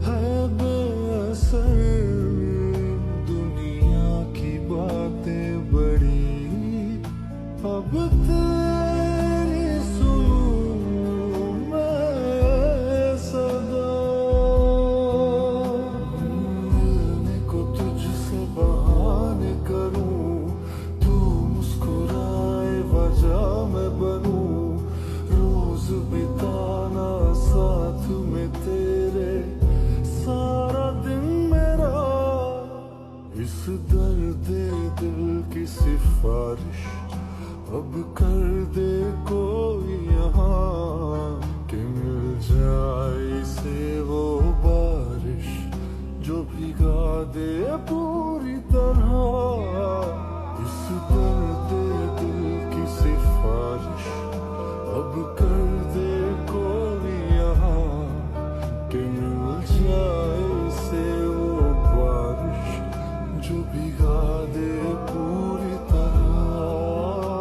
है बेअसर दुनिया की बातें बड़ी, अब तेरी सुनूं मैं सदा। मिलने को तुझसे बहाने करूं, तू मुस्कुराए वजह मैं बनूं, रोज बिताना साथ में तेरे सारा दिन मेरा। इस दर्द दिल की सिफारिश अब कर दे कोई यहाँ, कि मिल जाए इसे वो बारिश जो भिगा दे पूरी तरह। इस दर्द दिल की सिफारिश अब कर दे कोई यहाँ, कि मिल जाए